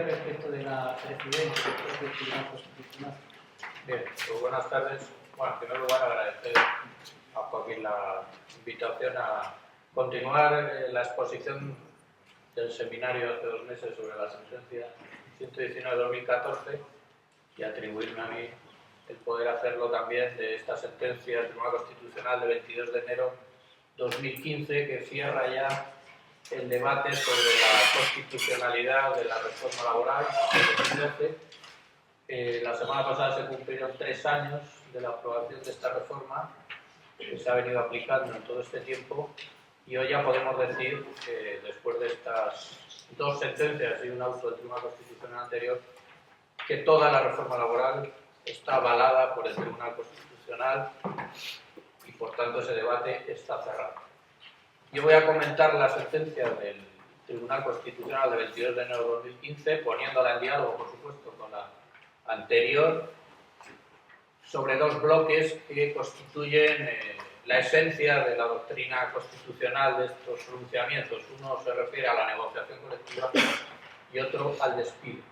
Respecto de la presidencia del Tribunal Constitucional. Bien, pues buenas tardes. Bueno, en primer lugar agradecer a Joaquín la invitación a continuar la exposición del seminario hace 2 meses sobre la sentencia 119/2014 y atribuirme a mí el poder hacerlo también de esta sentencia del Tribunal Constitucional de 22 de enero 2015 que cierra ya el debate sobre la constitucionalidad de la reforma laboral de 2012. La semana pasada se cumplieron 3 años de la aprobación de esta reforma que se ha venido aplicando en todo este tiempo y hoy ya podemos decir que después de estas 2 sentencias y un auto del Tribunal Constitucional anterior que toda la reforma laboral está avalada por el Tribunal Constitucional y por tanto ese debate está cerrado. Yo voy a comentar la sentencia del Tribunal Constitucional de 22 de enero de 2015, poniéndola en diálogo, por supuesto, con la anterior, sobre 2 bloques que constituyen la esencia de la doctrina constitucional de estos pronunciamientos. Uno se refiere a la negociación colectiva y otro al despido.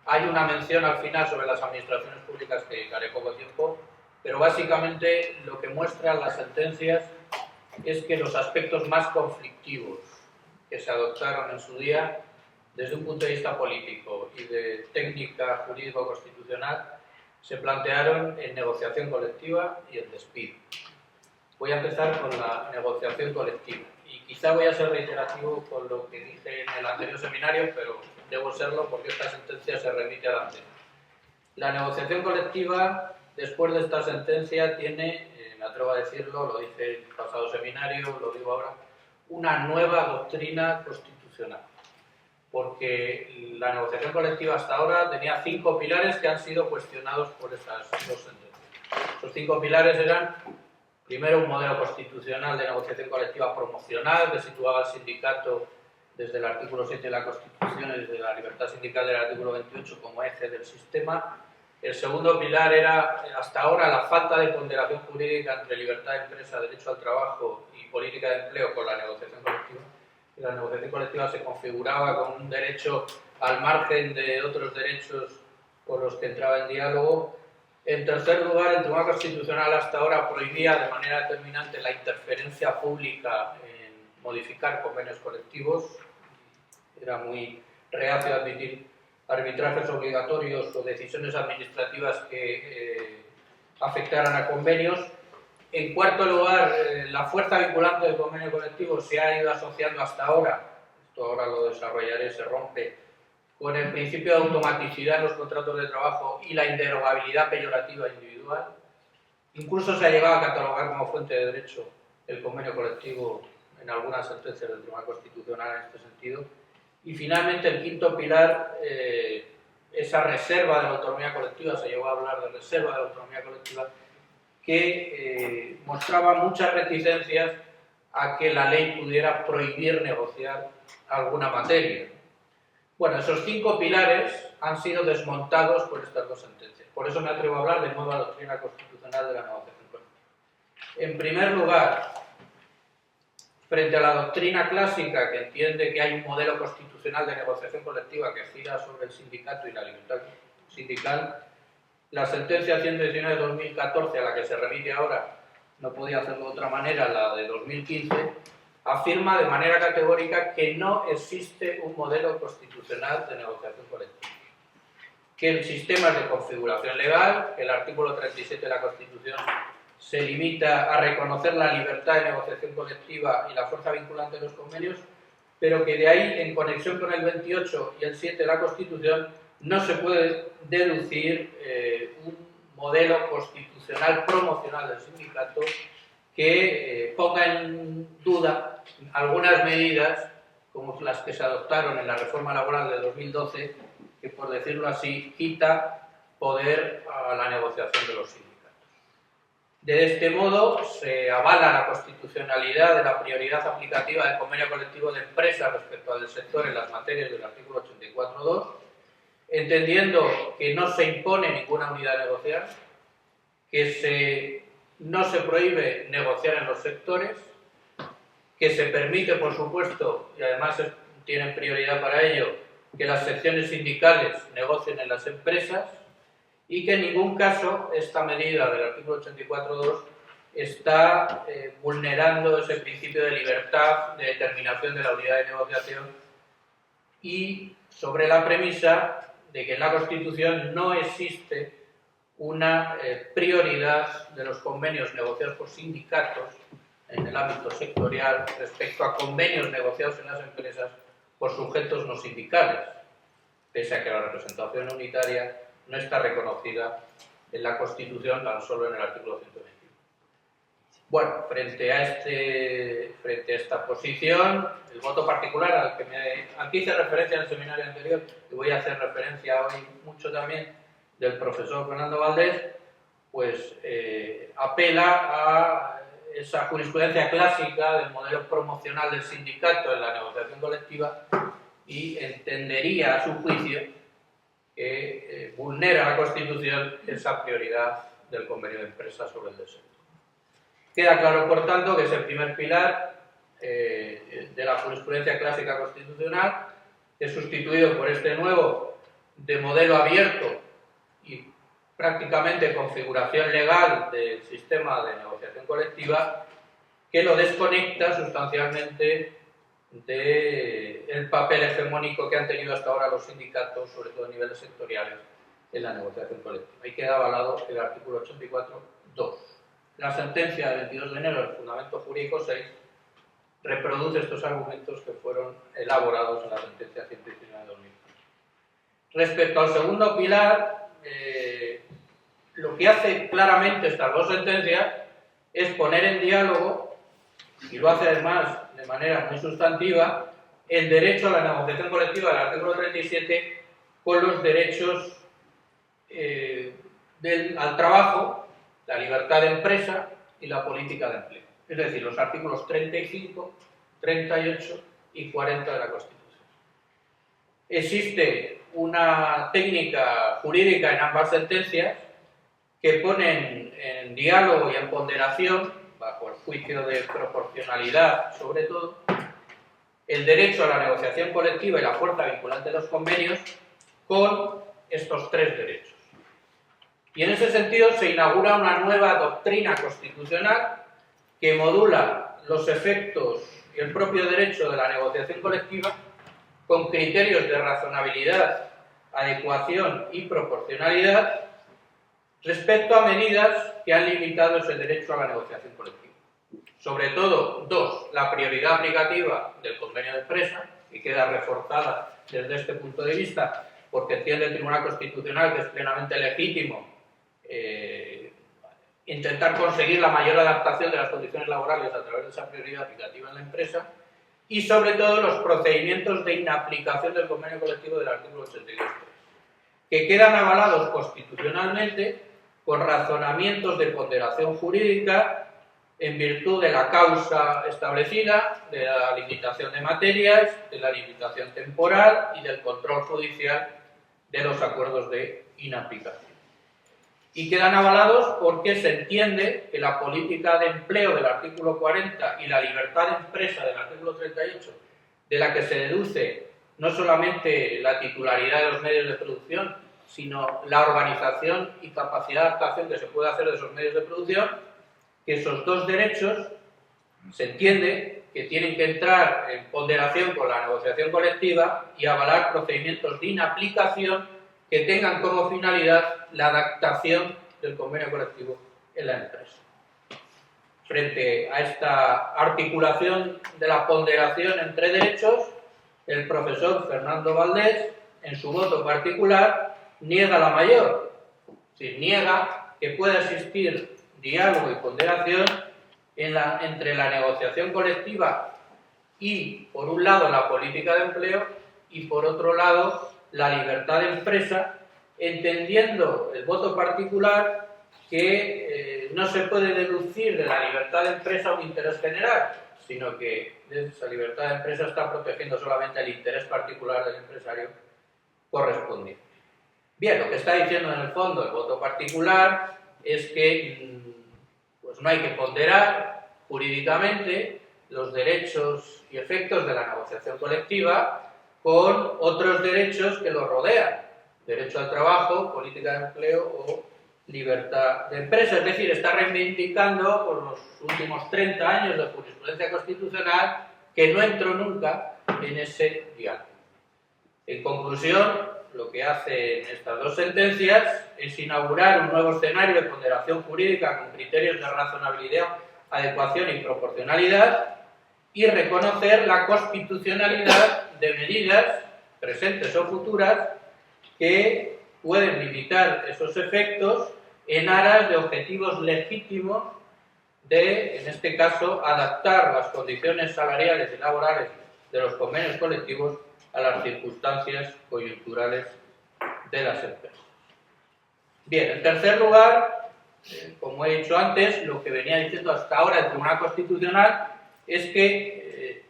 Hay una mención al final sobre las administraciones públicas que dedicaré poco tiempo, pero básicamente lo que muestran las sentencias es que los aspectos más conflictivos que se adoptaron en su día desde un punto de vista político y de técnica jurídico-constitucional se plantearon en negociación colectiva y en despido. Voy a empezar con la negociación colectiva y quizá voy a ser reiterativo con lo que dije en el anterior seminario, pero debo serlo porque esta sentencia se remite a la anterior. La negociación colectiva, después de esta sentencia, tiene, me atrevo a decirlo, lo dije en el pasado seminario, lo digo ahora, una nueva doctrina constitucional. Porque la negociación colectiva hasta ahora tenía 5 pilares que han sido cuestionados por estas 2 sentencias. Los 5 pilares eran, primero, un modelo constitucional de negociación colectiva promocional que situaba al sindicato desde el artículo 7 de la Constitución y desde la libertad sindical del artículo 28 como eje del sistema. El segundo pilar era, hasta ahora, la falta de ponderación jurídica entre libertad de empresa, derecho al trabajo y política de empleo con la negociación colectiva. La negociación colectiva se configuraba como un derecho al margen de otros derechos por los que entraba en diálogo. En tercer lugar, el Tribunal Constitucional hasta ahora prohibía de manera determinante la interferencia pública en modificar convenios colectivos. Era muy reacio a admitir arbitrajes obligatorios o decisiones administrativas que afectaran a convenios. En cuarto lugar, la fuerza vinculante del convenio colectivo se ha ido asociando hasta ahora, esto ahora lo desarrollaré, se rompe, con el principio de automaticidad en los contratos de trabajo y la inderogabilidad peyorativa individual. Incluso se ha llegado a catalogar como fuente de derecho el convenio colectivo en algunas sentencias del Tribunal Constitucional en este sentido. Y finalmente el quinto pilar, esa reserva de la autonomía colectiva, se llegó a hablar de reserva de la autonomía colectiva, que mostraba muchas reticencias a que la ley pudiera prohibir negociar alguna materia. Bueno, esos 5 pilares han sido desmontados por estas 2 sentencias. Por eso me atrevo a hablar de nueva doctrina constitucional de la negociación colectiva. En primer lugar, frente a la doctrina clásica que entiende que hay un modelo constitucional de negociación colectiva que gira sobre el sindicato y la libertad sindical, la sentencia 119/2014, a la que se remite ahora, no podía hacerlo de otra manera, la de 2015, afirma de manera categórica que no existe un modelo constitucional de negociación colectiva, que el sistema es de configuración legal, que el artículo 37 de la Constitución se limita a reconocer la libertad de negociación colectiva y la fuerza vinculante de los convenios, pero que de ahí, en conexión con el 28 y el 7 de la Constitución, no se puede deducir un modelo constitucional promocional del sindicato que ponga en duda algunas medidas, como las que se adoptaron en la reforma laboral de 2012, que, por decirlo así, quita poder a la negociación de los sindicatos. De este modo, se avala la constitucionalidad de la prioridad aplicativa del convenio colectivo de empresa respecto al del sector en las materias del artículo 84.2, entendiendo que no se impone ninguna unidad de negociar, que no se prohíbe negociar en los sectores, que se permite, por supuesto, y además tienen prioridad para ello, que las secciones sindicales negocien en las empresas y que en ningún caso esta medida del artículo 84.2 está vulnerando ese principio de libertad de determinación de la unidad de negociación, y sobre la premisa de que en la Constitución no existe una prioridad de los convenios negociados por sindicatos en el ámbito sectorial respecto a convenios negociados en las empresas por sujetos no sindicales, pese a que la representación unitaria no está reconocida en la Constitución, tan solo en el artículo 121. Bueno, frente a esta posición, el voto particular al que aquí hice referencia en el seminario anterior, y voy a hacer referencia hoy mucho también, del profesor Fernando Valdés, pues apela a esa jurisprudencia clásica del modelo promocional del sindicato en la negociación colectiva y entendería a su juicio que vulnera la Constitución esa prioridad del convenio de empresa sobre el del sector. Queda claro, por tanto, que ese primer pilar de la jurisprudencia clásica constitucional es sustituido por este nuevo de modelo abierto y prácticamente configuración legal del sistema de negociación colectiva, que lo desconecta sustancialmente del papel hegemónico que han tenido hasta ahora los sindicatos, sobre todo a niveles sectoriales, en la negociación colectiva. Y queda avalado el artículo 84.2. La sentencia del 22 de enero del Fundamento Jurídico 6 reproduce estos argumentos que fueron elaborados en la sentencia 119 de 2000. Respecto al segundo pilar, lo que hace claramente estas dos sentencias es poner en diálogo, y lo hace además de manera muy sustantiva, el derecho a la negociación colectiva del artículo 37 con los derechos al trabajo, la libertad de empresa y la política de empleo. Es decir, los artículos 35, 38 y 40 de la Constitución. Existe una técnica jurídica en ambas sentencias que ponen en diálogo y en ponderación, bajo el juicio de proporcionalidad sobre todo, el derecho a la negociación colectiva y la fuerza vinculante de los convenios con estos tres derechos. Y en ese sentido se inaugura una nueva doctrina constitucional que modula los efectos y el propio derecho de la negociación colectiva con criterios de razonabilidad, adecuación y proporcionalidad respecto a medidas que han limitado ese derecho a la negociación colectiva. Sobre todo, dos, la prioridad aplicativa del convenio de empresa, que queda reforzada desde este punto de vista, porque entiende el Tribunal Constitucional que es plenamente legítimo intentar conseguir la mayor adaptación de las condiciones laborales a través de esa prioridad aplicativa en la empresa, y sobre todo los procedimientos de inaplicación del convenio colectivo del artículo 82, que quedan avalados constitucionalmente con razonamientos de ponderación jurídica en virtud de la causa establecida, de la limitación de materias, de la limitación temporal y del control judicial de los acuerdos de inaplicación. Y quedan avalados porque se entiende que la política de empleo del artículo 40 y la libertad de empresa del artículo 38, de la que se deduce no solamente la titularidad de los medios de producción, sino la organización y capacidad de adaptación que se puede hacer de esos medios de producción, que esos dos derechos se entiende que tienen que entrar en ponderación con la negociación colectiva y avalar procedimientos de inaplicación que tengan como finalidad la adaptación del convenio colectivo en la empresa. Frente a esta articulación de la ponderación entre derechos, el profesor Fernando Valdés, en su voto particular, niega la mayor, es decir, niega que pueda existir diálogo y ponderación entre la negociación colectiva y, por un lado, la política de empleo y, por otro lado, la libertad de empresa, entendiendo el voto particular que no se puede deducir de la libertad de empresa un interés general, sino que esa libertad de empresa está protegiendo solamente el interés particular del empresario correspondiente. Bien, lo que está diciendo en el fondo el voto particular es que pues no hay que ponderar jurídicamente los derechos y efectos de la negociación colectiva, con otros derechos que lo rodean: derecho al trabajo, política de empleo o libertad de empresa. Es decir, está reivindicando por los últimos 30 años de jurisprudencia constitucional que no entró nunca en ese diálogo. En conclusión, lo que hacen estas dos sentencias es inaugurar un nuevo escenario de ponderación jurídica con criterios de razonabilidad, adecuación y proporcionalidad, y reconocer la constitucionalidad de medidas presentes o futuras que pueden limitar esos efectos en aras de objetivos legítimos de, en este caso, adaptar las condiciones salariales y laborales de los convenios colectivos a las circunstancias coyunturales de las empresas. Bien, en tercer lugar, como he dicho antes, lo que venía diciendo hasta ahora el Tribunal Constitucional es que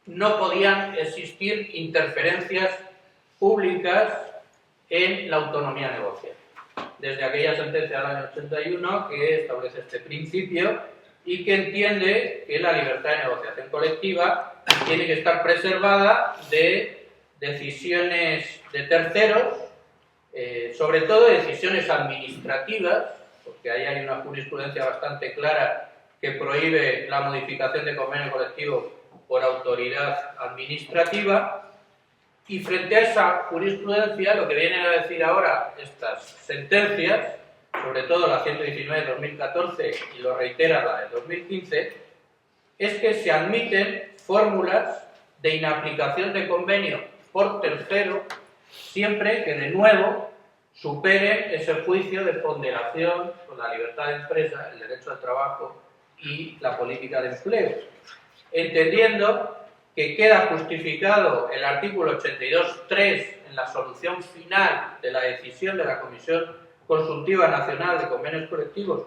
no podían existir interferencias públicas en la autonomía negocial. Desde aquella sentencia del año 81 que establece este principio y que entiende que la libertad de negociación colectiva tiene que estar preservada de decisiones de terceros, sobre todo de decisiones administrativas, porque ahí hay una jurisprudencia bastante clara que prohíbe la modificación de convenio colectivo por autoridad administrativa. Y frente a esa jurisprudencia, lo que vienen a decir ahora estas sentencias, sobre todo la 119 de 2014 y lo reitera la de 2015, es que se admiten fórmulas de inaplicación de convenio por tercero siempre que de nuevo superen ese juicio de ponderación con la libertad de empresa, el derecho al trabajo y la política de empleo, entendiendo que queda justificado el artículo 82.3 en la solución final de la decisión de la Comisión Consultiva Nacional de Convenios Colectivos,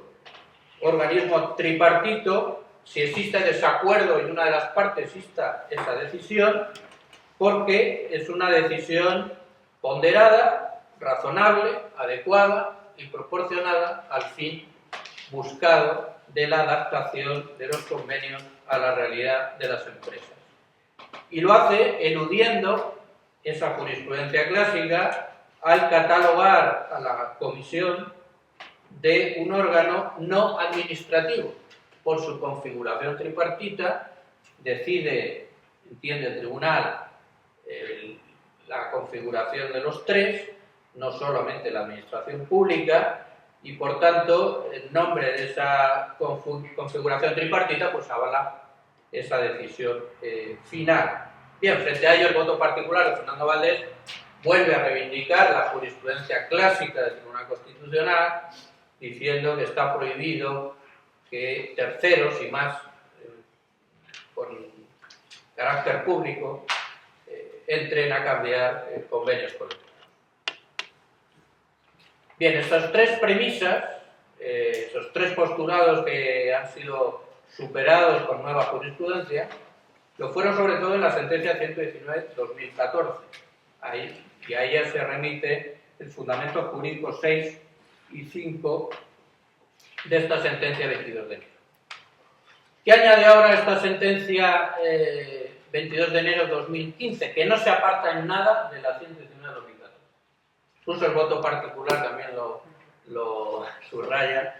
organismo tripartito, si existe desacuerdo y una de las partes exista esa decisión, porque es una decisión ponderada, razonable, adecuada y proporcionada al fin buscado de la adaptación de los convenios a la realidad de las empresas. Y lo hace eludiendo esa jurisprudencia clásica al catalogar a la comisión de un órgano no administrativo. Por su configuración tripartita, entiende el tribunal, la configuración de los tres, no solamente la administración pública, y por tanto, en nombre de esa configuración tripartita, pues avala esa decisión final. Bien, frente a ello, el voto particular de Fernando Valdés vuelve a reivindicar la jurisprudencia clásica del Tribunal Constitucional, diciendo que está prohibido que terceros, y más con carácter público, entren a cambiar convenios colectivos. Bien, estas tres premisas, esos tres postulados que han sido superados con nueva jurisprudencia, lo fueron sobre todo en la sentencia 119/2014. Y a ella se remite el fundamento jurídico 6 y 5 de esta sentencia 22 de enero. ¿Qué añade ahora esta sentencia 22 de enero de 2015? Que no se aparta en nada de la 119/2014. Incluso el voto particular también lo subraya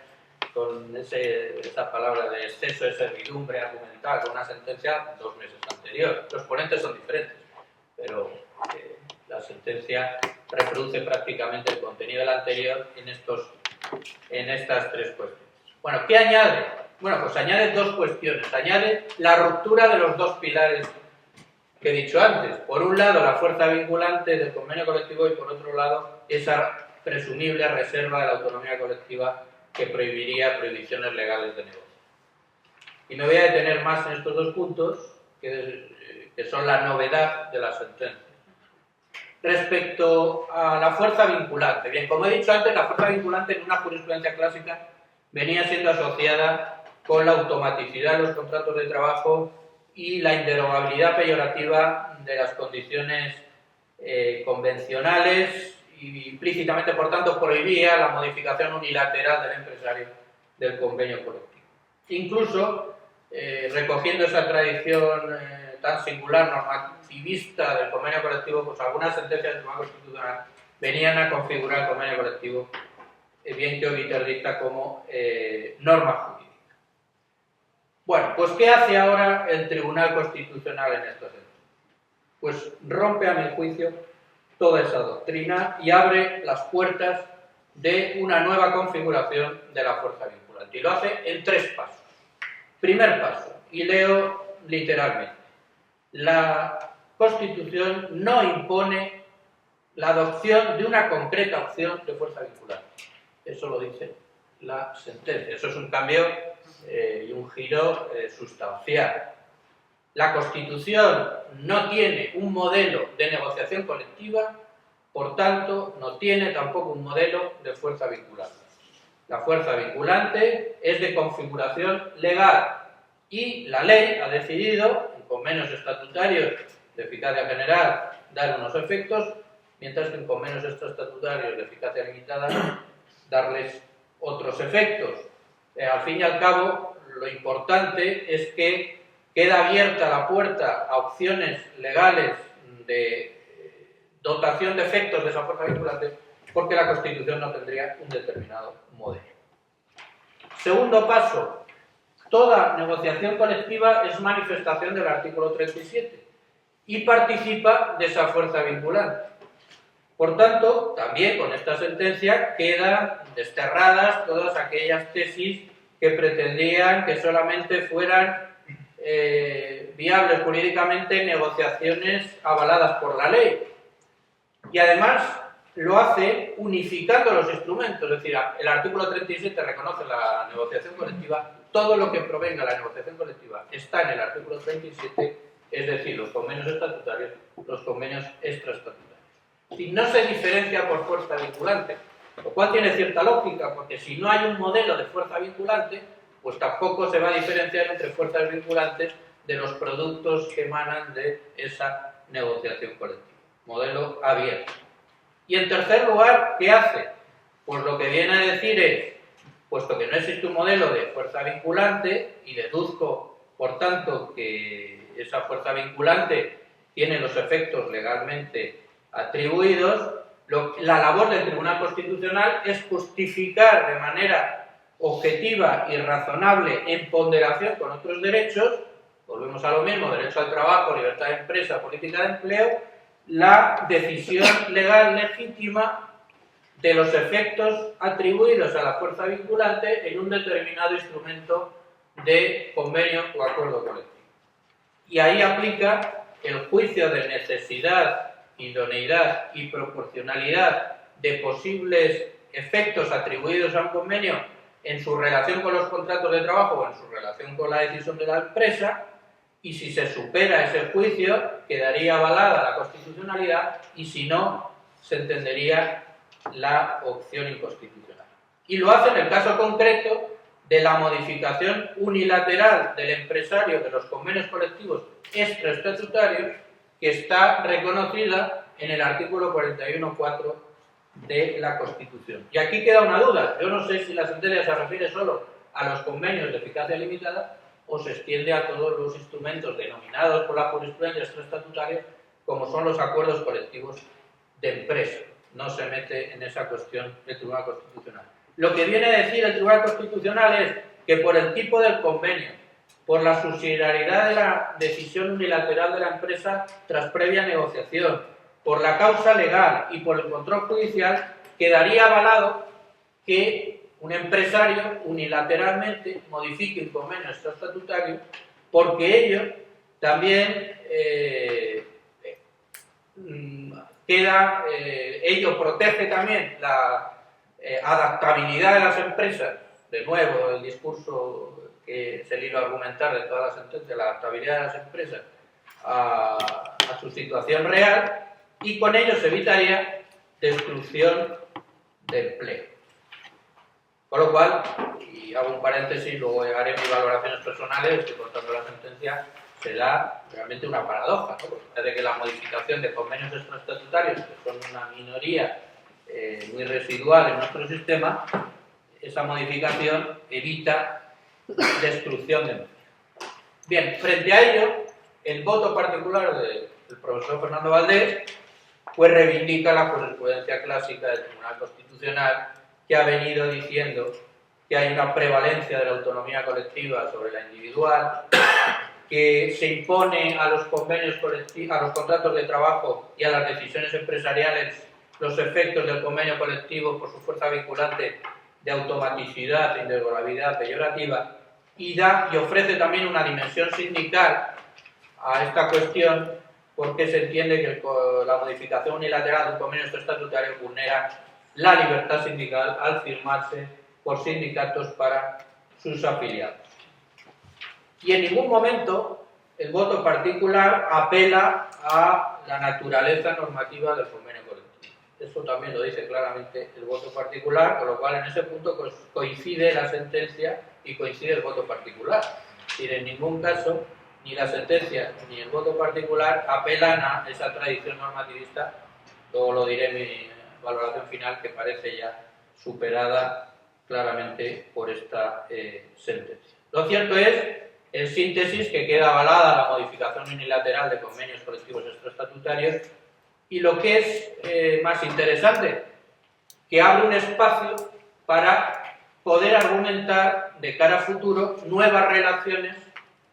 con esa palabra de exceso de servidumbre argumental, con una sentencia 2 meses anterior. Los ponentes son diferentes, pero la sentencia reproduce prácticamente el contenido del anterior en estas tres cuestiones. Bueno, ¿qué añade? Bueno, pues añade dos cuestiones. Añade la ruptura de los dos pilares que he dicho antes. Por un lado, la fuerza vinculante del convenio colectivo y por otro lado, esa presumible reserva de la autonomía colectiva que prohibiría prohibiciones legales de negocio. Y me voy a detener más en estos dos puntos, que son la novedad de la sentencia. Respecto a la fuerza vinculante. Bien, como he dicho antes, la fuerza vinculante en una jurisprudencia clásica venía siendo asociada con la automaticidad de los contratos de trabajo y la inderogabilidad peyorativa de las condiciones convencionales y implícitamente, por tanto, prohibía la modificación unilateral del empresario del convenio colectivo. Incluso, recogiendo esa tradición tan singular normativista del convenio colectivo, pues algunas sentencias del Tribunal Constitucional venían a configurar el convenio colectivo, bien que Obiter dicta como norma jurídica. Bueno, pues ¿qué hace ahora el Tribunal Constitucional en esta sentencia? Pues rompe, a mi juicio, toda esa doctrina y abre las puertas de una nueva configuración de la fuerza vinculante. Y lo hace en 3 pasos. Primer paso, y leo literalmente: la Constitución no impone la adopción de una concreta opción de fuerza vinculante. Eso lo dice la sentencia. Eso es un cambio y un giro sustancial. La Constitución no tiene un modelo de negociación colectiva, por tanto, no tiene tampoco un modelo de fuerza vinculante. La fuerza vinculante es de configuración legal y la ley ha decidido, en convenios estatutarios de eficacia general, dar unos efectos, mientras que en convenios extraestatutarios de eficacia limitada, darles otros efectos. Al fin y al cabo, lo importante es que queda abierta la puerta a opciones legales de dotación de efectos de esa fuerza vinculante, porque la Constitución no tendría un determinado modelo. Segundo paso, toda negociación colectiva es manifestación del artículo 37 y participa de esa fuerza vinculante. Por tanto, también con esta sentencia quedan desterradas todas aquellas tesis que pretendían que solamente fueran viables jurídicamente negociaciones avaladas por la ley. Y además lo hace unificando los instrumentos, es decir, el artículo 37 reconoce la negociación colectiva, todo lo que provenga de la negociación colectiva está en el artículo 37, es decir, los convenios estatutarios, los convenios extraestatutarios. Y no se diferencia por fuerza vinculante, lo cual tiene cierta lógica, porque si no hay un modelo de fuerza vinculante, pues tampoco se va a diferenciar entre fuerzas vinculantes de los productos que emanan de esa negociación colectiva. Modelo abierto. Y en tercer lugar, ¿qué hace? Pues lo que viene a decir es, puesto que no existe un modelo de fuerza vinculante, y deduzco, por tanto, que esa fuerza vinculante tiene los efectos legalmente atribuidos, la labor del Tribunal Constitucional es justificar de manera objetiva y razonable en ponderación con otros derechos, volvemos a lo mismo, derecho al trabajo, libertad de empresa, política de empleo, la decisión legal legítima de los efectos atribuidos a la fuerza vinculante en un determinado instrumento de convenio o acuerdo colectivo. Y ahí aplica el juicio de necesidad, idoneidad y proporcionalidad de posibles efectos atribuidos a un convenio en su relación con los contratos de trabajo o en su relación con la decisión de la empresa, y si se supera ese juicio quedaría avalada la constitucionalidad, y si no, se entendería la opción inconstitucional. Y lo hace en el caso concreto de la modificación unilateral del empresario de los convenios colectivos extraestatutarios, que está reconocida en el artículo 41.4 de la Constitución. Y aquí queda una duda. Yo no sé si la sentencia se refiere solo a los convenios de eficacia limitada o se extiende a todos los instrumentos denominados por la jurisprudencia extraestatutaria, como son los acuerdos colectivos de empresa. No se mete en esa cuestión el Tribunal Constitucional. Lo que viene a decir el Tribunal Constitucional es que por el tipo del convenio, por la subsidiariedad de la decisión unilateral de la empresa tras previa negociación, por la causa legal y por el control judicial, quedaría avalado que un empresario unilateralmente modifique un convenio extraestatutario, porque ello también ello protege también la adaptabilidad de las empresas. De nuevo, el discurso que es el hilo argumental de toda la sentencia, la adaptabilidad de las empresas a su situación real, y con ello se evitaría destrucción de empleo. Con lo cual, y hago un paréntesis, luego haré mis valoraciones personales, que por tanto la sentencia se da realmente una paradoja, ¿no? Porque parece que la modificación de convenios extraestatutarios, que son una minoría muy residual en nuestro sistema, esa modificación evita destrucción de empleo. Bien, frente a ello, el voto particular del profesor Fernando Valdés pues reivindica la jurisprudencia clásica del Tribunal Constitucional, que ha venido diciendo que hay una prevalencia de la autonomía colectiva sobre la individual, que se impone a los convenios colectivos, a los contratos de trabajo y a las decisiones empresariales los efectos del convenio colectivo por su fuerza vinculante de automaticidad e indevolabilidad peyorativa, y ofrece también una dimensión sindical a esta cuestión, porque se entiende que la modificación unilateral de un convenio estatutario vulnera la libertad sindical al firmarse por sindicatos para sus afiliados. Y en ningún momento el voto particular apela a la naturaleza normativa del convenio colectivo. Eso también lo dice claramente el voto particular, con lo cual en ese punto coincide la sentencia y coincide el voto particular. Es decir, en ningún caso ni la sentencia ni el voto particular apelan a esa tradición normativista. Luego lo diré en mi valoración final, que parece ya superada claramente por esta sentencia. Lo cierto es, en síntesis, que queda avalada la modificación unilateral de convenios colectivos extraestatutarios, y lo que es más interesante, que abre un espacio para poder argumentar de cara a futuro nuevas relaciones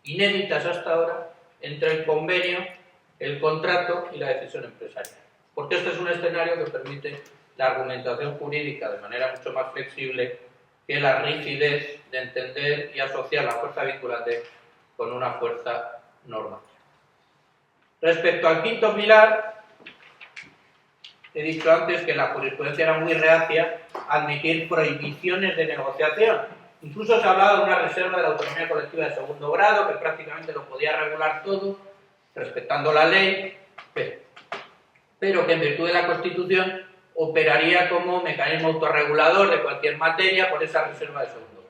inéditas hasta ahora entre el convenio, el contrato y la decisión empresarial. Porque este es un escenario que permite la argumentación jurídica de manera mucho más flexible que la rigidez de entender y asociar la fuerza vinculante con una fuerza normativa. Respecto al quinto pilar, he dicho antes que la jurisprudencia era muy reacia a admitir prohibiciones de negociación. Incluso se ha hablado de una reserva de la autonomía colectiva de segundo grado, que prácticamente lo podía regular todo, respetando la ley, pero que en virtud de la Constitución operaría como mecanismo autorregulador de cualquier materia por esa reserva de segundo grado.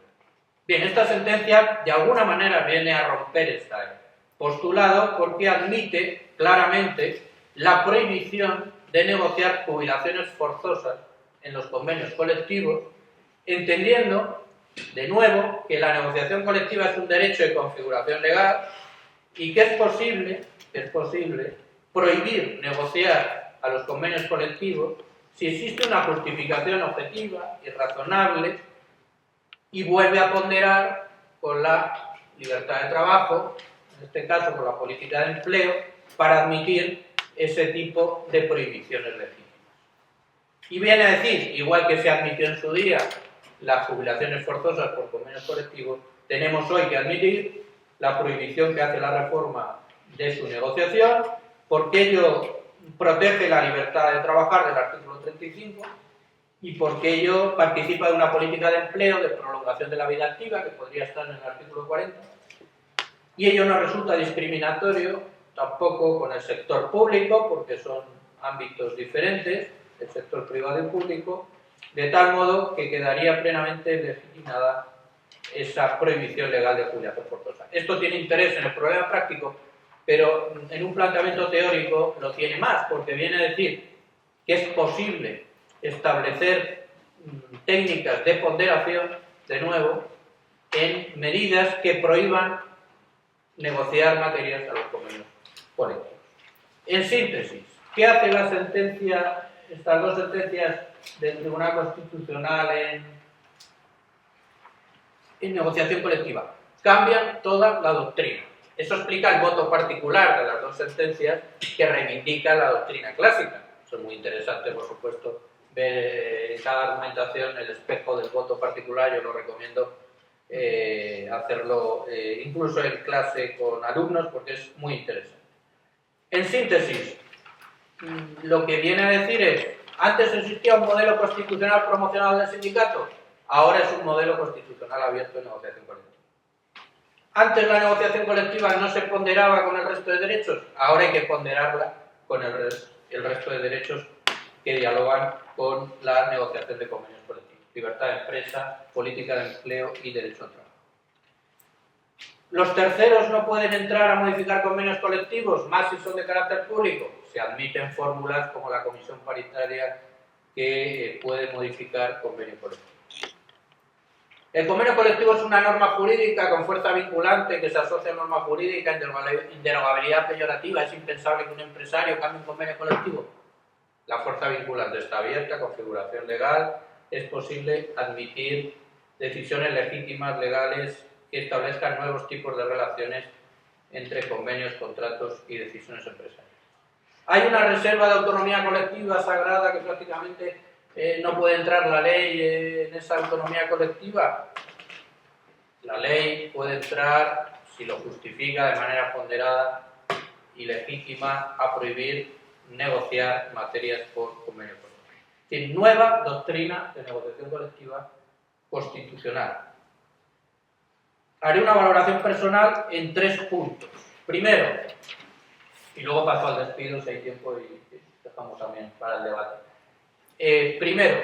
Bien, esta sentencia de alguna manera viene a romper este postulado, porque admite claramente la prohibición de negociar jubilaciones forzosas en los convenios colectivos, entendiendo, de nuevo, que la negociación colectiva es un derecho de configuración legal y que es posible prohibir negociar a los convenios colectivos si existe una justificación objetiva y razonable y vuelve a ponderar con la libertad de trabajo, en este caso con la política de empleo, para admitir ese tipo de prohibiciones legítimas. Y viene a decir, igual que se admitió en su día las jubilaciones forzosas por convenios colectivos, tenemos hoy que admitir la prohibición que hace la reforma de su negociación, porque ello protege la libertad de trabajar del artículo 35 y porque ello participa de una política de empleo, de prolongación de la vida activa, que podría estar en el artículo 40, y ello no resulta discriminatorio tampoco con el sector público, porque son ámbitos diferentes, el sector privado y público, de tal modo que quedaría plenamente legitimada esa prohibición legal de jubilación forzosa. Esto tiene interés en el problema práctico, pero en un planteamiento teórico lo tiene más, porque viene a decir que es posible establecer técnicas de ponderación, de nuevo, en medidas que prohíban negociar materias a los convenios colectivos. En síntesis, ¿qué hace la sentencia, estas dos sentencias del Tribunal Constitucional en negociación colectiva? Cambian toda la doctrina. Eso explica el voto particular de las dos sentencias, que reivindica la doctrina clásica. Eso es muy interesante, por supuesto, ver en cada argumentación el espejo del voto particular. Yo lo recomiendo hacerlo incluso en clase con alumnos, porque es muy interesante. En síntesis, lo que viene a decir es: antes existía un modelo constitucional promocional del sindicato, ahora es un modelo constitucional abierto de negociación colectiva. Antes la negociación colectiva no se ponderaba con el resto de derechos, ahora hay que ponderarla con el resto de derechos que dialogan con la negociación de convenios colectivos. Libertad de empresa, política de empleo y derecho al trabajo. Los terceros no pueden entrar a modificar convenios colectivos, más si son de carácter público. Se admiten fórmulas como la comisión paritaria que puede modificar convenios colectivos. El convenio colectivo es una norma jurídica con fuerza vinculante que se asocia a norma jurídica, inderogabilidad peyorativa. Es impensable que un empresario cambie un convenio colectivo. La fuerza vinculante está abierta, configuración legal, es posible admitir decisiones legítimas legales que establezcan nuevos tipos de relaciones entre convenios, contratos y decisiones empresariales. Hay una reserva de autonomía colectiva sagrada que prácticamente no puede entrar la ley en esa autonomía colectiva. La ley puede entrar, si lo justifica de manera ponderada y legítima, a prohibir negociar materias por convenio colectivo. Es decir, nueva doctrina de negociación colectiva constitucional. Haré una valoración personal en 3 puntos. Primero, y luego paso al despido si hay tiempo y dejamos también para el debate. Primero,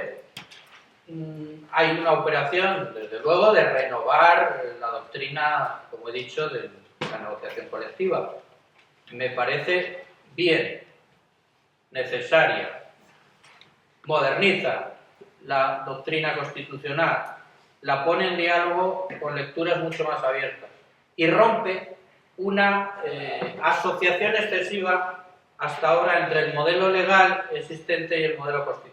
hay una operación, desde luego, de renovar la doctrina, como he dicho, de la negociación colectiva. Me parece bien, necesaria, moderniza la doctrina constitucional, la pone en diálogo con lecturas mucho más abiertas y rompe una asociación excesiva hasta ahora entre el modelo legal existente y el modelo constitucional.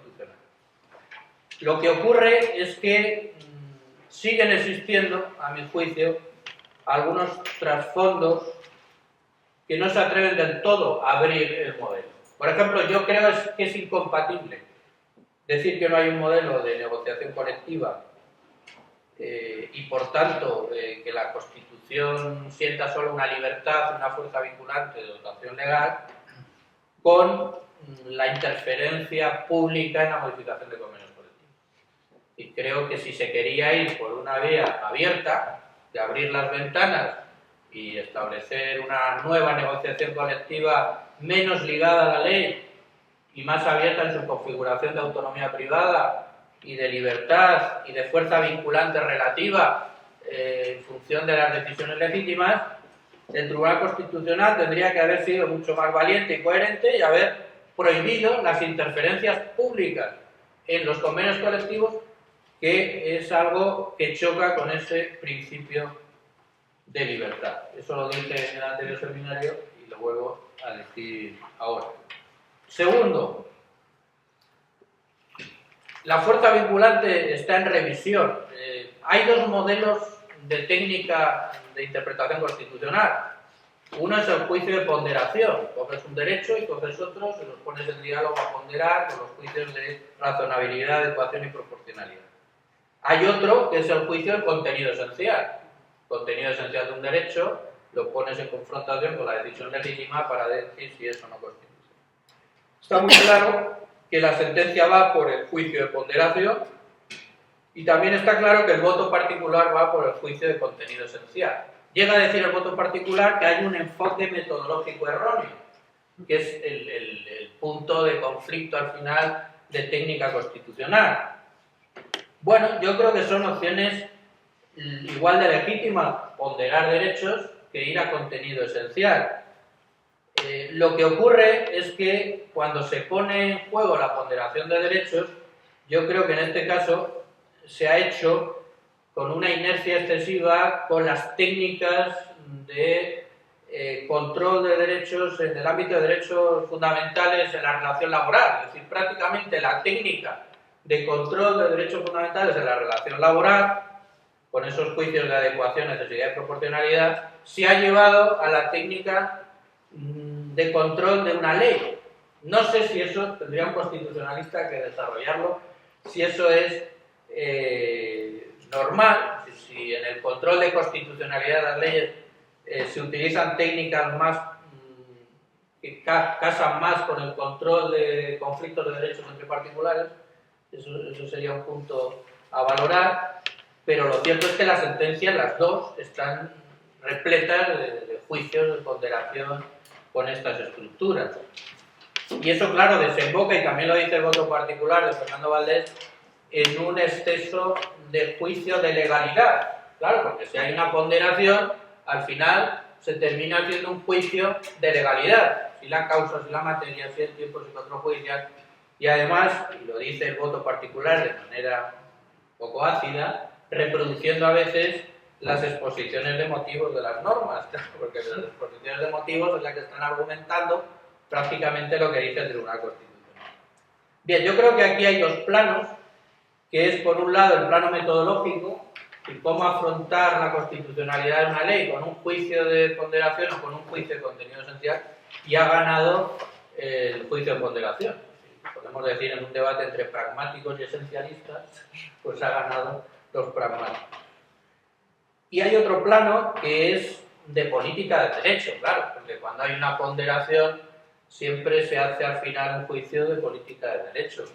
Lo que ocurre es que siguen existiendo, a mi juicio, algunos trasfondos que no se atreven del todo a abrir el modelo. Por ejemplo, yo creo que es incompatible decir que no hay un modelo de negociación colectiva y, por tanto, que la Constitución sienta solo una libertad, una fuerza vinculante de dotación legal, con la interferencia pública en la modificación de convenios colectivos. Y creo que si se quería ir por una vía abierta, de abrir las ventanas y establecer una nueva negociación colectiva menos ligada a la ley y más abierta en su configuración de autonomía privada y de libertad y de fuerza vinculante relativa en función de las decisiones legítimas, el Tribunal Constitucional tendría que haber sido mucho más valiente y coherente y haber prohibido las interferencias públicas en los convenios colectivos, que es algo que choca con ese principio de libertad. Eso lo dije en el anterior seminario y lo vuelvo a decir ahora. Segundo, la fuerza vinculante está en revisión. Hay 2 modelos de técnica de interpretación constitucional. Uno es el juicio de ponderación. Coges un derecho y coges otros y los pones en diálogo a ponderar con los juicios de razonabilidad, adecuación y proporcionalidad. Hay otro que es el juicio del contenido esencial. Contenido esencial de un derecho lo pones en confrontación con la decisión legítima para decir si es o no constitucional. Está muy claro que la sentencia va por el juicio de ponderación y también está claro que el voto particular va por el juicio de contenido esencial. Llega a decir el voto particular que hay un enfoque metodológico erróneo, que es el punto de conflicto al final de técnica constitucional. Bueno, yo creo que son opciones igual de legítimas, ponderar derechos, que ir a contenido esencial. Lo que ocurre es que cuando se pone en juego la ponderación de derechos, yo creo que en este caso se ha hecho con una inercia excesiva con las técnicas de control de derechos en el ámbito de derechos fundamentales en la relación laboral. Es decir, prácticamente la técnica de control de derechos fundamentales en la relación laboral, con esos juicios de adecuación, necesidad y proporcionalidad, se ha llevado a la técnica de control de una ley. No sé si eso tendría un constitucionalista que desarrollarlo, si eso es normal, si en el control de constitucionalidad de las leyes se utilizan técnicas más que casan más con el control de conflictos de derechos entre particulares. Eso sería un punto a valorar, pero lo cierto es que las sentencias, las 2, están repletas de juicios de ponderación con estas estructuras. Y eso, claro, desemboca, y también lo dice el voto particular de Fernando Valdés, en un exceso de juicio de legalidad. Claro, porque si hay una ponderación, al final se termina haciendo un juicio de legalidad. Si la causa, si la materia, si el tiempo, si el otro judicial. Y además, y lo dice el voto particular de manera poco ácida, reproduciendo a veces las exposiciones de motivos de las normas, porque las exposiciones de motivos es la que están argumentando prácticamente lo que dice el Tribunal Constitucional. Bien, yo creo que aquí hay dos planos, que es por un lado el plano metodológico, y cómo afrontar la constitucionalidad de una ley con un juicio de ponderación o con un juicio de contenido esencial, y ha ganado el juicio de ponderación. Podemos decir, en un debate entre pragmáticos y esencialistas, pues ha ganado los pragmáticos. Y hay otro plano que es de política de derecho, claro, porque cuando hay una ponderación siempre se hace al final un juicio de política de derecho.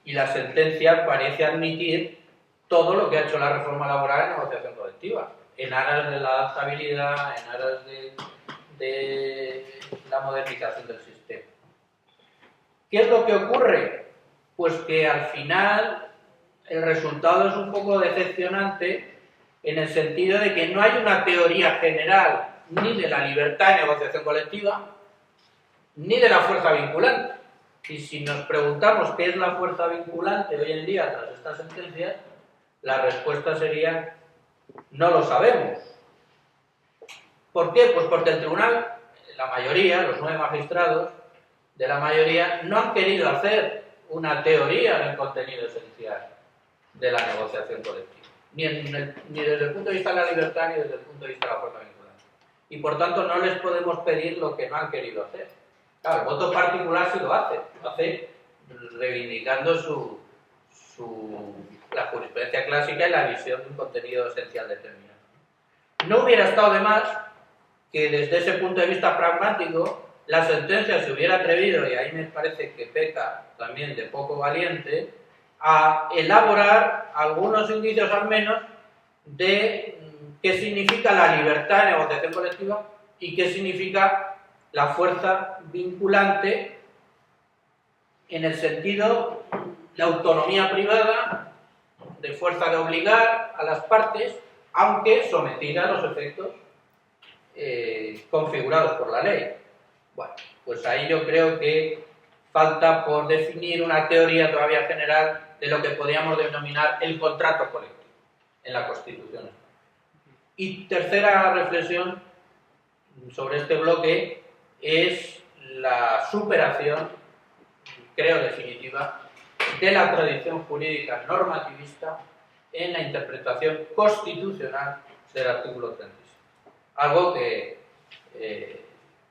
Y la sentencia parece admitir todo lo que ha hecho la reforma laboral en negociación colectiva, en aras de la adaptabilidad, en aras de la modernización del sistema. ¿Qué es lo que ocurre? Pues que al final el resultado es un poco decepcionante en el sentido de que no hay una teoría general ni de la libertad de negociación colectiva, ni de la fuerza vinculante. Y si nos preguntamos qué es la fuerza vinculante hoy en día tras estas sentencias, la respuesta sería: no lo sabemos. ¿Por qué? Pues porque el tribunal, la mayoría, los 9 magistrados de la mayoría, no han querido hacer una teoría del contenido esencial de la negociación colectiva, ni desde el punto de vista de la libertad ni desde el punto de vista de la fuerza vinculante. Y por tanto no les podemos pedir lo que no han querido hacer. Claro, el voto particular sí lo hace reivindicando la jurisprudencia clásica y la visión de un contenido esencial determinado. No hubiera estado de más que desde ese punto de vista pragmático la sentencia se hubiera atrevido, y ahí me parece que peca también de poco valiente, a elaborar algunos indicios al menos de qué significa la libertad de negociación colectiva y qué significa la fuerza vinculante en el sentido de autonomía privada, de fuerza de obligar a las partes, aunque sometida a los efectos configurados por la ley. Bueno, pues ahí yo creo que falta por definir una teoría todavía general de lo que podríamos denominar el contrato colectivo en la Constitución. Y tercera reflexión sobre este bloque es la superación, creo definitiva, de la tradición jurídica normativista en la interpretación constitucional del artículo 36. Algo que,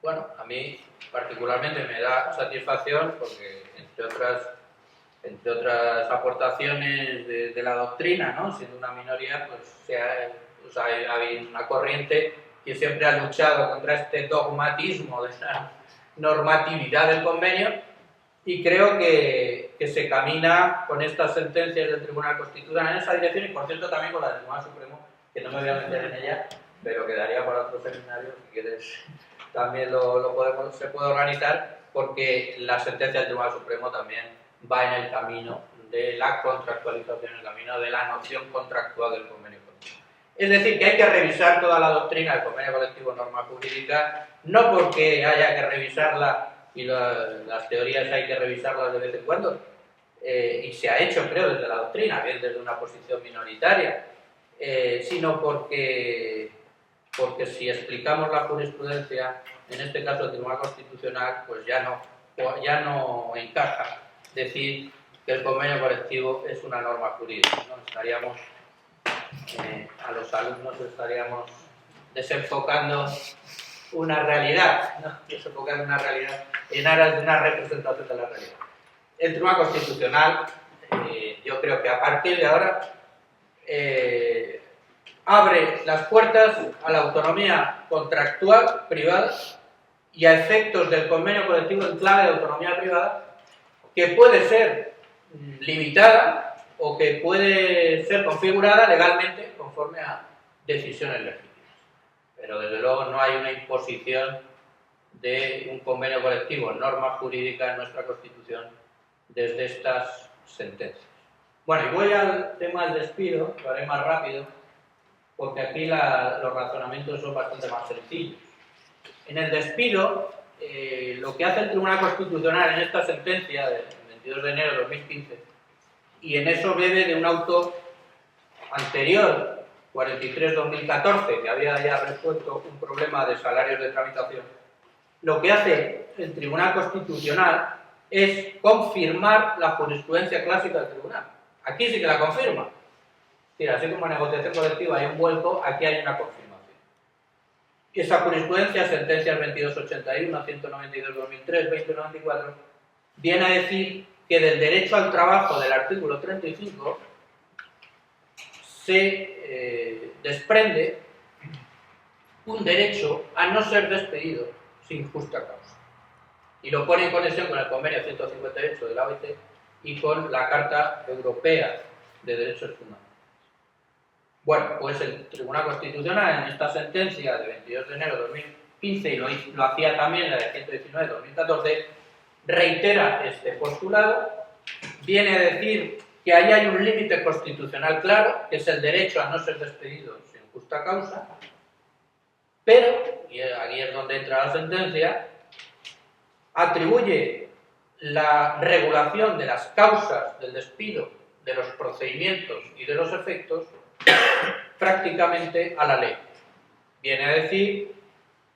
bueno, a mí particularmente me da satisfacción porque, entre otras aportaciones de la doctrina, ¿no?, siendo una minoría, pues ha habido una corriente que siempre ha luchado contra este dogmatismo de la normatividad del convenio, y creo que se camina con estas sentencias del Tribunal Constitucional en esa dirección, y por cierto también con la del Tribunal Supremo, que no me voy a meter en ella, pero quedaría para otro seminario, si quieres también se puede organizar, porque la sentencia del Tribunal Supremo también va en el camino de la contractualización, en el camino de la noción contractual del convenio colectivo. Es decir, que hay que revisar toda la doctrina del convenio colectivo, norma jurídica, no porque haya que revisarla y las teorías hay que revisarlas de vez en cuando, y se ha hecho, creo, desde la doctrina, bien desde una posición minoritaria, sino porque si explicamos la jurisprudencia, en este caso el Tribunal Constitucional, pues ya no encaja decir que el convenio colectivo es una norma jurídica, ¿no? Estaríamos, a los alumnos estaríamos desenfocando una realidad, ¿no? Desenfocando una realidad en aras de una representación de la realidad. El Tribunal Constitucional, yo creo que a partir de ahora abre las puertas a la autonomía contractual privada y a efectos del convenio colectivo en clave de autonomía privada, que puede ser limitada o que puede ser configurada legalmente conforme a decisiones legítimas. Pero desde luego no hay una imposición de un convenio colectivo, norma jurídica en nuestra Constitución desde estas sentencias. Bueno, y voy al tema del despido, lo haré más rápido, porque aquí los razonamientos son bastante más sencillos. En el despido, lo que hace el Tribunal Constitucional en esta sentencia del 22 de enero de 2015, y en eso bebe de un auto anterior, 43-2014, que había ya resuelto un problema de salarios de tramitación, lo que hace el Tribunal Constitucional es confirmar la jurisprudencia clásica del Tribunal. Aquí sí que la confirma. Es decir, así como en negociación colectiva hay un vuelco, aquí hay una confirmación. Y esa jurisprudencia, sentencias 2281, 192-2003, 2094, viene a decir que del derecho al trabajo del artículo 35 se desprende un derecho a no ser despedido sin justa causa. Y lo pone en conexión con el convenio 158 de la OIT y con la Carta Europea de Derechos Fundamentales. Bueno, pues el Tribunal Constitucional en esta sentencia de 22 de enero de 2015, y lo hacía también la de 119 de 2014, reitera este postulado, viene a decir que ahí hay un límite constitucional claro, que es el derecho a no ser despedido sin justa causa, pero, y aquí es donde entra la sentencia, atribuye la regulación de las causas del despido, de los procedimientos y de los efectos prácticamente a la ley. Viene a decir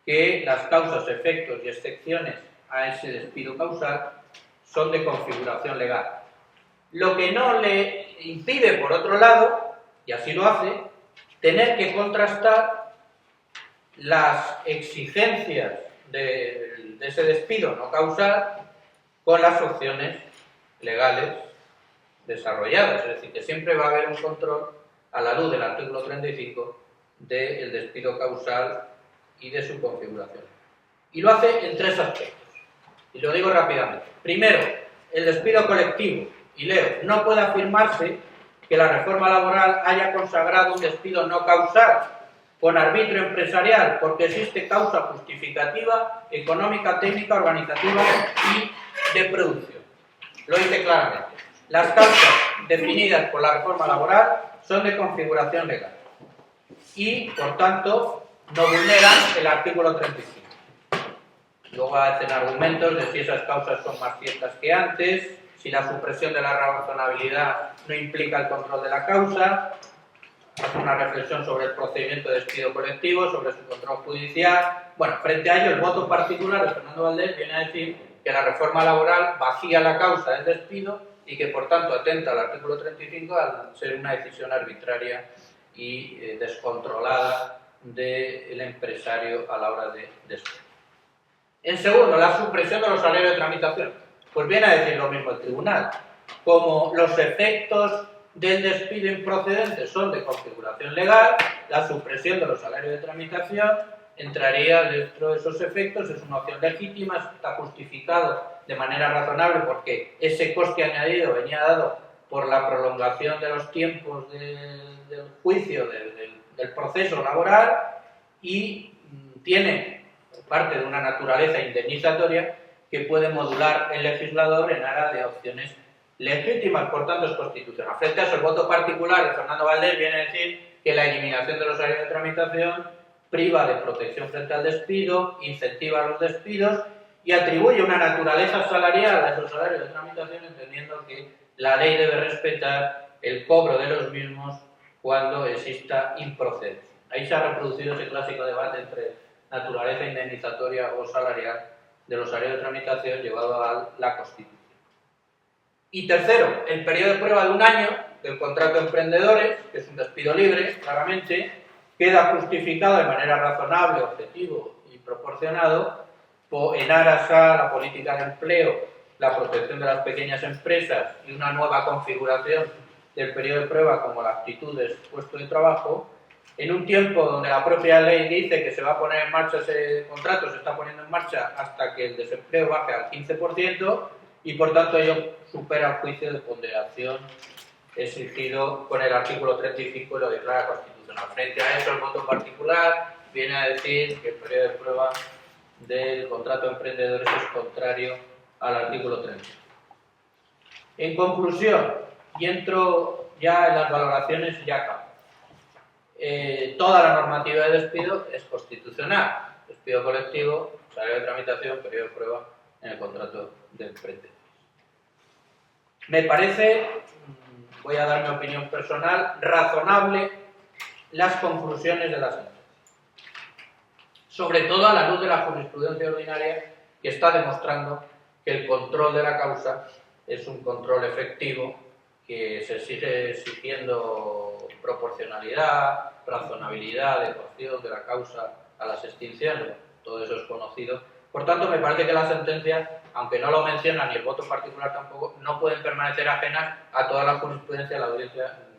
que las causas, efectos y excepciones a ese despido causal son de configuración legal. Lo que no le impide, por otro lado, y así lo hace, tener que contrastar las exigencias de ese despido no causal con las opciones legales desarrolladas. Es decir, que siempre va a haber un control a la luz del artículo 35 del despido causal y de su configuración. Y lo hace en tres aspectos. Y lo digo rápidamente. Primero, el despido colectivo. Y leo, no puede afirmarse que la reforma laboral haya consagrado un despido no causal con arbitrio empresarial, porque existe causa justificativa, económica, técnica, organizativa y de producción. Lo dice claramente. Las causas definidas por la reforma laboral son de configuración legal y, por tanto, no vulneran el artículo 35. Luego hacen argumentos de si esas causas son más ciertas que antes, si la supresión de la razonabilidad no implica el control de la causa, hace una reflexión sobre el procedimiento de despido colectivo, sobre su control judicial. Bueno, frente a ello, el voto particular de Fernando Valdés viene a decir que la reforma laboral vacía la causa del despido y que, por tanto, atenta al artículo 35 al ser una decisión arbitraria y descontrolada del empresario a la hora de despedir. En segundo, la supresión de los salarios de tramitación. Pues viene a decir lo mismo el tribunal. Como los efectos del despido improcedente son de configuración legal, la supresión de los salarios de tramitación entraría dentro de esos efectos, es una opción legítima, está justificado de manera razonable porque ese coste añadido venía dado por la prolongación de los tiempos del juicio, del proceso laboral, y tiene parte de una naturaleza indemnizatoria que puede modular el legislador en aras de opciones legítimas, por tanto es constitucional. Frente a eso, el voto particular de Fernando Valdés viene a decir que la eliminación de los salarios de tramitación priva de protección frente al despido, incentiva los despidos y atribuye una naturaleza salarial a esos salarios de tramitación, entendiendo que la ley debe respetar el cobro de los mismos cuando exista improcedencia. Ahí se ha reproducido ese clásico debate entre naturaleza indemnizatoria o salarial de los salarios de tramitación llevado a la Constitución. Y tercero, el periodo de prueba de 1 año del contrato de emprendedores, que es un despido libre, claramente, queda justificado de manera razonable, objetivo y proporcionado en aras a la política de empleo, la protección de las pequeñas empresas y una nueva configuración del periodo de prueba como la actitud de puesto de trabajo, en un tiempo donde la propia ley dice que se va a poner en marcha ese contrato, se está poniendo en marcha hasta que el desempleo baje al 15%, y por tanto ello supera el juicio de ponderación exigido con el artículo 35 y lo declara constitucional. Frente a eso, el voto particular viene a decir que el periodo de prueba del contrato de emprendedores es contrario al artículo 30. En conclusión, y entro ya en las valoraciones y ya acabo. Toda la normativa de despido es constitucional. Despido colectivo, salario de tramitación, periodo de prueba en el contrato de emprendedores. Me parece voy a dar mi opinión personal, razonable las conclusiones de la sentencia. Sobre todo a la luz de la jurisprudencia ordinaria que está demostrando que el control de la causa es un control efectivo, que se sigue exigiendo proporcionalidad, razonabilidad, adecuación de la causa a las extinciones, todo eso es conocido. Por tanto, me parece que la sentencia, aunque no lo menciona ni el voto particular tampoco, no pueden permanecer ajenas a toda la jurisprudencia de la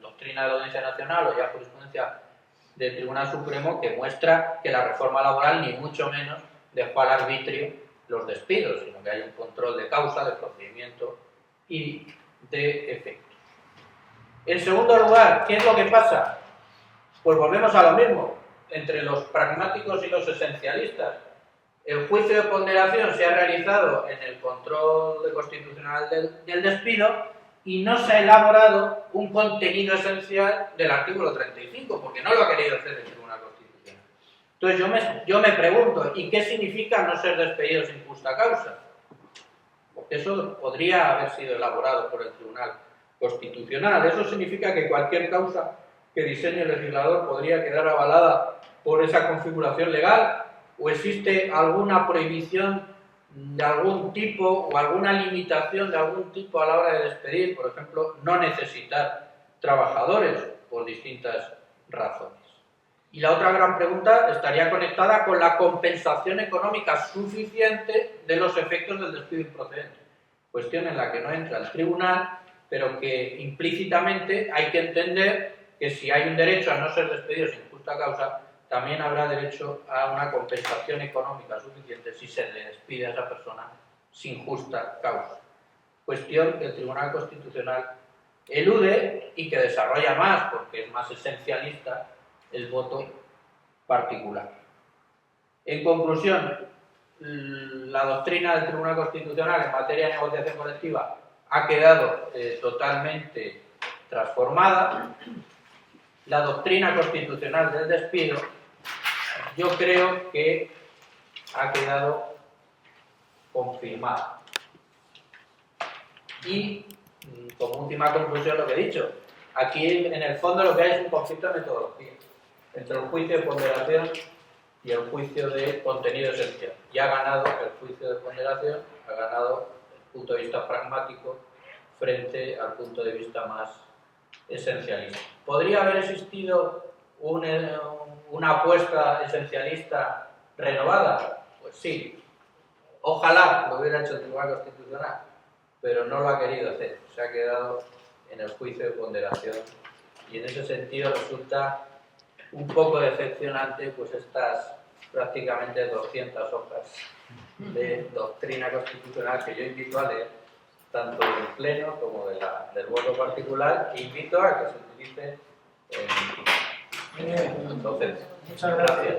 doctrina de la Audiencia Nacional o ya jurisprudencia del Tribunal Supremo, que muestra que la reforma laboral ni mucho menos dejó al arbitrio los despidos, sino que hay un control de causa, de procedimiento y de efecto. En segundo lugar, ¿qué es lo que pasa? Pues volvemos a lo mismo, entre los pragmáticos y los esencialistas. El juicio de ponderación se ha realizado en el control de constitucional del despido y no se ha elaborado un contenido esencial del artículo 35, porque no lo ha querido hacer el Tribunal Constitucional. Entonces yo me pregunto, ¿y qué significa no ser despedido sin justa causa? Porque eso podría haber sido elaborado por el Tribunal Constitucional. Eso significa que cualquier causa que diseñe el legislador podría quedar avalada por esa configuración legal, o existe alguna prohibición de algún tipo o alguna limitación de algún tipo a la hora de despedir, por ejemplo, no necesitar trabajadores por distintas razones. Y la otra gran pregunta estaría conectada con la compensación económica suficiente de los efectos del despido improcedente, cuestión en la que no entra el tribunal, pero que implícitamente hay que entender que si hay un derecho a no ser despedido sin justa causa, también habrá derecho a una compensación económica suficiente si se le despide a esa persona sin justa causa. Cuestión que el Tribunal Constitucional elude y que desarrolla más, porque es más esencialista el voto particular. En conclusión, la doctrina del Tribunal Constitucional en materia de negociación colectiva ha quedado totalmente transformada. La doctrina constitucional del despido, yo creo que ha quedado confirmada. Y, como última conclusión, lo que he dicho, aquí en el fondo lo que hay es un conflicto de metodología entre el juicio de ponderación y el juicio de contenido esencial. Y ha ganado el juicio de ponderación, ha ganado el punto de vista pragmático frente al punto de vista más esencialista. ¿Podría haber existido una apuesta esencialista renovada? Pues sí. Ojalá lo hubiera hecho el Tribunal Constitucional, pero no lo ha querido hacer. Se ha quedado en el juicio de ponderación y en ese sentido resulta un poco decepcionante pues estas prácticamente 200 hojas de doctrina constitucional que yo invito a leer, tanto del Pleno como del voto particular, e invito a que se utilice en docencia. Muchas gracias.